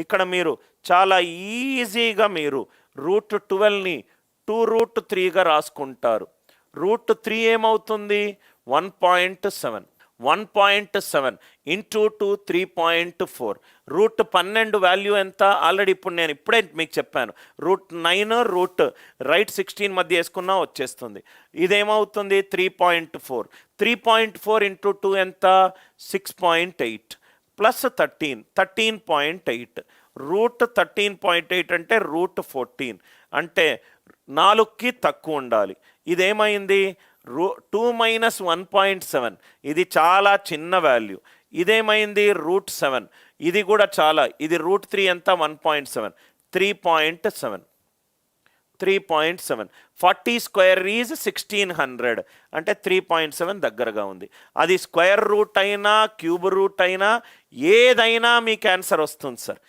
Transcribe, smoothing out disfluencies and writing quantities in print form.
ఇక్కడ మీరు చాలా ఈజీగా మీరు √12ని 2√3గా రాసుకుంటారు. √3 ఏమవుతుంది? 1.7. 1.7 ఇంటూ 2 3.4. √12 వాల్యూ ఎంత? ఆల్రెడీ ఇప్పుడు నేను ఇప్పుడే మీకు చెప్పాను. √9 రూట్ రైట్ 16 మధ్య వేసుకున్నా వచ్చేస్తుంది. ఇదేమవుతుంది? 3.4. 3.4 ఇంటూ 2 ఎంత? 6.8 ప్లస్ 13 13.8. √13.8 అంటే √14 అంటే 4కి తక్కువ ఉండాలి. ఇదేమైంది? 2 - 1.7. ఇది చాలా చిన్న వాల్యూ. ఇదేమైంది? √7. ఇది కూడా చాలా. ఇది √3 ఎంత? 1.7. 3.7. 3.7. 40 స్క్వేర్ ఈజ్ 1600 అంటే 3.7 దగ్గరగా ఉంది. అది స్క్వేర్ రూట్ అయినా క్యూబ్ రూట్ అయినా ఏదైనా మీకు ఆన్సర్ వస్తుంది సార్.